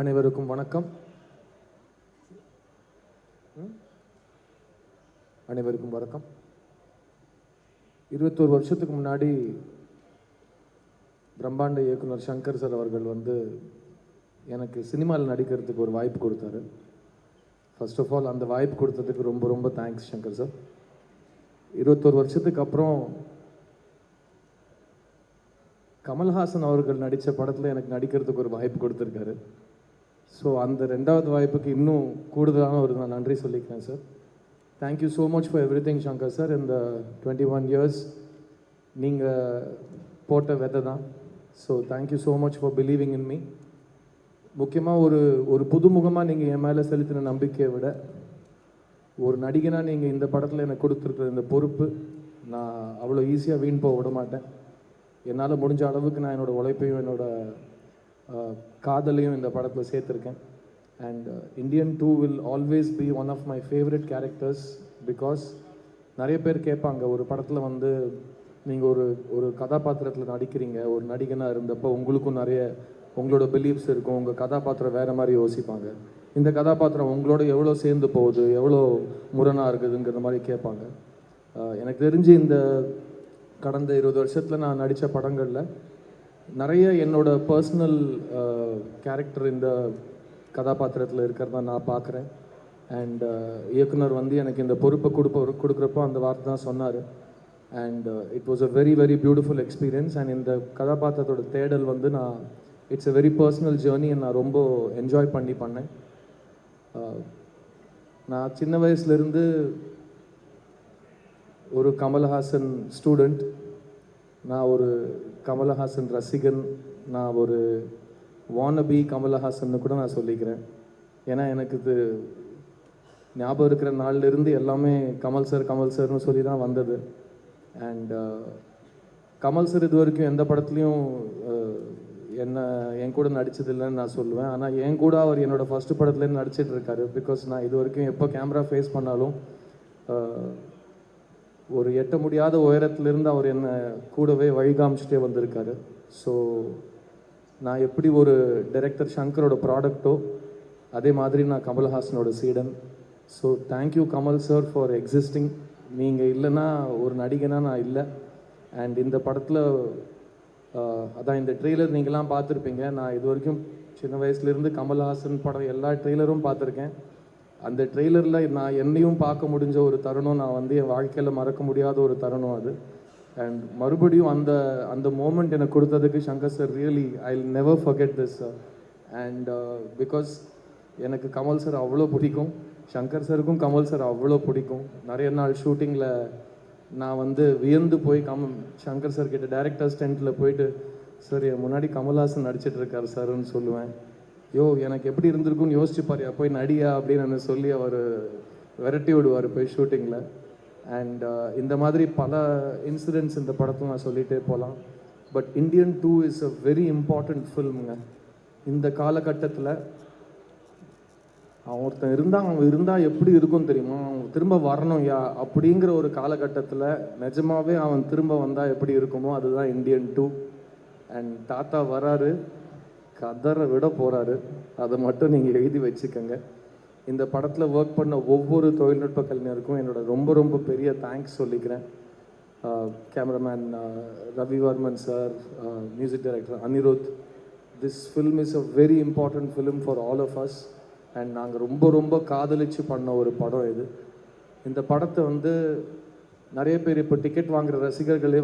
அனைவருக்கும் வணக்கம். அனைவருக்கும் வணக்கம். 21 வருஷத்துக்கு முன்னாடி பிரம்மாண்ட இயக்குனர் சங்கர் சார் அவர்கள் எனக்கு சினிமாவில் நடிக்கிறதுக்கு ஒரு வாய்ப்பு கொடுத்தாரு. ஃபர்ஸ்ட் ஆஃப் ஆல் அந்த வாய்ப்பு கொடுத்ததுக்கு ரொம்ப ரொம்ப தேங்க்ஸ் சங்கர் சார். 21 வருஷத்துக்கு அப்புறம் கமல்ஹாசன் அவர்கள் நடித்த படத்தில் எனக்கு நடிக்கிறதுக்கு ஒரு வாய்ப்பு கொடுத்துருக்காரு. ஸோ அந்த ரெண்டாவது வாய்ப்புக்கு இன்னும் கூடுதலான ஒரு நான் நன்றி சொல்லிக்கிறேன் sir. Thank you so much for every thing Shankar sir. இந்த 21 இயர்ஸ் நீங்கள் போட்ட விதை தான். So thank you so much for believing in me. முக்கியமாக ஒரு புதுமுகமாக நீங்கள் என் மேலே செலுத்தின நம்பிக்கையை விட ஒரு நடிகனாக நீங்கள் இந்த படத்தில் எனக்கு கொடுத்துருக்குற இந்த பொறுப்பு நான் அவ்வளோ ஈஸியாக வீண் போக விட மாட்டேன். என்னால் முடிஞ்ச அளவுக்கு நான் என்னோடய உழைப்பையும் என்னோடய காதலையும் இந்த படத்தில் சேர்த்துருக்கேன். And Indian 2 will always be one of my favourite characters. Because நிறைய பேர் கேட்பாங்க, ஒரு படத்தில் நீங்கள் ஒரு கதாபாத்திரத்தில் நடிக்கிறீங்க, ஒரு நடிகனாக இருந்தப்போ உங்களுக்கும் நிறைய உங்களோட பிலீஃப்ஸ் இருக்கும், உங்கள் கதாபாத்திரம் வேறு மாதிரி யோசிப்பாங்க, இந்த கதாபாத்திரம் உங்களோட எவ்வளோ சேர்ந்து போகுது, எவ்வளோ முரணாக இருக்குதுங்கிற மாதிரி கேட்பாங்க. எனக்கு தெரிஞ்சு இந்த கடந்த 20 வருஷத்தில் நான் நடித்த படங்களில் நிறைய என்னோட பர்சனல் கேரக்டர் இந்த கதாபாத்திரத்தில் இருக்கிறதா நான் பார்க்குறேன். அண்ட் இயக்குனர் எனக்கு இந்த பொறுப்பை கொடுக்குறப்போ அந்த வார்த்தை தான் சொன்னார். And it was a very very beautiful experience. And இந்த கதாபாத்திரத்தோட தேடல் நான் it's a very personal journey. நான் ரொம்ப என்ஜாய் பண்ணேன். நான் சின்ன வயசுலேருந்து ஒரு கமல்ஹாசன் ஸ்டூடெண்ட், நான் ஒரு கமல்ஹாசன் ரசிகன், நான் ஒரு வானபி கமல்ஹாசன் கூட நான் சொல்லிக்கிறேன். ஏன்னா எனக்கு இது ஞாபகம் இருக்கிற நாள்லேருந்து எல்லாமே கமல் சார்னு சொல்லி தான் வந்தது. அண்ட் கமல் சார் இது வரைக்கும் எந்த படத்துலையும் என் கூட நடித்ததில்லைன்னு நான் சொல்லுவேன். ஆனால் என் கூட அவர் என்னோடய ஃபஸ்ட்டு படத்துலேருந்து நடிச்சிட்டு இருக்காரு. பிகாஸ் நான் இது வரைக்கும் எப்போ கேமரா ஃபேஸ் பண்ணாலும் ஒரு எட்ட முடியாத உயரத்துலேருந்து அவர் என்னை கூடவே வழிகாமிச்சிட்டே வந்திருக்காரு. ஸோ நான் எப்படி ஒரு டைரக்டர் சங்கரோட ப்ராடக்டோ அதே மாதிரி நான் கமல்ஹாசனோட சீடன். So thank you Kamal sir for existing. நீங்கள் இல்லைன்னா ஒரு நடிகனாக நான் இல்லை. அண்ட் இந்த படத்தில் அதான் இந்த ட்ரெய்லர் நீங்களாம் பார்த்துருப்பீங்க. நான் இது வரைக்கும் சின்ன வயசுலேருந்து கமல்ஹாசன் படம் எல்லா ட்ரெய்லரும் பார்த்துருக்கேன். அந்த ட்ரெய்லரில் நான் என்னையும் பார்க்க முடிஞ்ச ஒரு தருணம், நான் என் வாழ்க்கையில் மறக்க முடியாத ஒரு தருணம் அது. அண்ட் மறுபடியும் அந்த மோமெண்ட் எனக்கு கொடுத்ததுக்கு Shankar sir really I will never forget this sir. And because எனக்கு கமல் சார் அவ்வளோ பிடிக்கும், சங்கர் சாருக்கும் கமல் சார் அவ்வளோ பிடிக்கும். நிறைய நாள் ஷூட்டிங்கில் நான் வியந்து போய் சங்கர் சார் கிட்ட டைரக்டர்ஸ் டென்ட்டில் போயிட்டு, சார் என் முன்னாடி கமல்ஹாசன் நடிச்சிட்டு இருக்கார் சார்ன்னு சொல்லுவேன். எனக்கு எப்படி இருந்திருக்குன்னு யோசிச்சுப்பாரியா, போய் நடியா அப்படின்னு சொல்லி அவர் விரட்டி விடுவார் போய் ஷூட்டிங்கில். அண்ட் இந்த மாதிரி பல இன்சிடென்ட்ஸ் இந்த படத்தில் நான் சொல்லிகிட்டே போகலாம். But Indian 2 is a very important ஃபில்முங்க. இந்த காலகட்டத்தில் அவன் இருந்தால் எப்படி இருக்கும் தெரியுமா, அவன் திரும்ப வரணும் அப்படிங்கிற ஒரு காலகட்டத்தில் நிஜமாவே அவன் திரும்ப வந்தால் எப்படி இருக்குமோ அதுதான் இந்தியன் 2. அண்ட் தாத்தா வராரு, கதரை விட போகிறாரு, அதை மட்டும் நீங்கள் எழுதி வச்சுக்கோங்க. இந்த படத்தில் ஒர்க் பண்ண ஒவ்வொரு தொழில்நுட்ப கலைஞருக்கும் என்னோட ரொம்ப ரொம்ப பெரிய தேங்க்ஸ் சொல்லிக்கிறேன். Cameraman Ravivarman sir, music director Anirudh. This film is a very important film for all of us. And நாங்கள் ரொம்ப ரொம்ப காதலிச்சு பண்ண ஒரு படம் இது. இந்த படத்தை நிறைய பேர் இப்போ டிக்கெட் வாங்குகிற ரசிகர்களே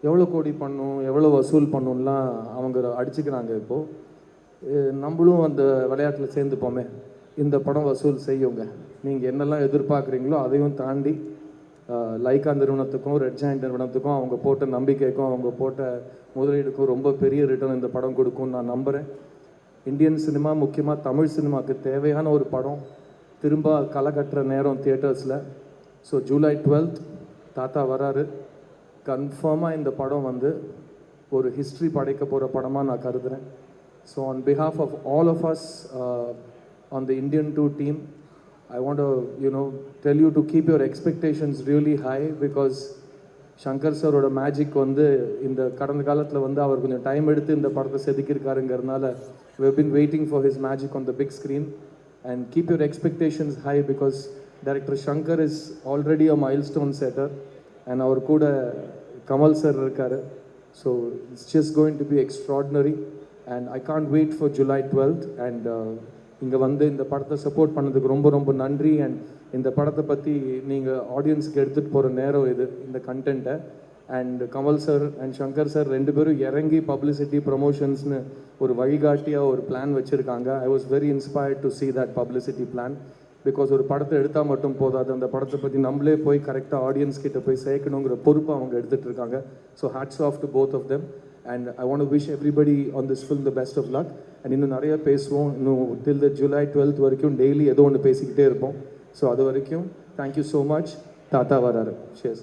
எவ்வளோ கோடி பண்ணும், எவ்வளோ வசூல் பண்ணும்லாம் அவங்க அடிச்சுக்கிறாங்க. இப்போது நம்மளும் அந்த விளையாட்டில் சேர்ந்துப்போமே, இந்த படம் வசூல் செய்யுங்க. நீங்கள் என்னெல்லாம் எதிர்பார்க்குறீங்களோ அதையும் தாண்டி லைக்கா நிறுவனத்துக்கும் ரெட் ஜாயிண்ட் நிறுவனத்துக்கும் அவங்க போட்ட நம்பிக்கைக்கும் அவங்க போட்ட முதலீடுக்கும் ரொம்ப பெரிய ரிட்டர்ன் இந்த படம் கொடுக்கும்னு நான் நம்புகிறேன். இந்தியன் சினிமா, முக்கியமாக தமிழ் சினிமாவுக்கு தேவையான ஒரு படம் திரும்ப களை கட்டுற நேரம் தியேட்டர்ஸில். ஸோ ஜூலை 12th தாத்தா வராரு. கன்ஃபார்மாக இந்த படம் ஒரு ஹிஸ்ட்ரி படைக்க போகிற படமாக நான் கருதுகிறேன். So on behalf of all of us on the Indian 2 team, I want to tell you to keep your expectations really high, because Shankar சாரோட மேஜிக் வந்து இந்த கடந்த காலத்தில் வந்து அவர் கொஞ்சம் டைம் எடுத்து இந்த படத்தை செதுக்கியிருக்காருங்கிறதுனால we have been waiting for his magic on the big screen and keep your expectations high because director Shankar is already a milestone setter and our கூட கமல் சார் இருக்காரு. So it's just going to be extraordinary and I can't wait for July 12th and இங்கே வந்து இந்த படத்தை support பண்ணதுக்கு ரொம்ப ரொம்ப நன்றி. அண்ட் இந்த படத்தை பற்றி நீங்கள் ஆடியன்ஸுக்கு எடுத்துகிட்டு போகிற நேரம் இது இந்த கண்டென்ட்டை. And Kamal sir and Shankar sir ரெண்டு பேரும் இறங்கி பப்ளிசிட்டி ப்ரமோஷன்ஸ்னு ஒரு வழிகாட்டியாக ஒரு பிளான் வச்சுருக்காங்க. I was very inspired to see that publicity plan because ஒரு படத்தை எடுத்தால் மட்டும் போதாது, அந்த படத்தை பற்றி நம்மளே போய் கரெக்டாக ஆடியன்ஸ் கிட்ட போய் சேர்க்கணுங்கிற பொறுப்பை அவங்க எடுத்துகிட்டு இருக்காங்க. So hats off to both of them and I want to wish everybody on this film the best of luck. And இன்னும் நிறைய பேசுவோம், இன்னும் till the July 12th வரைக்கும் டெய்லி ஏதோ ஒன்று பேசிக்கிட்டே இருப்போம். ஸோ அது வரைக்கும் தேங்க்யூ ஸோ மச். தாத்தா வராரு. Cheers.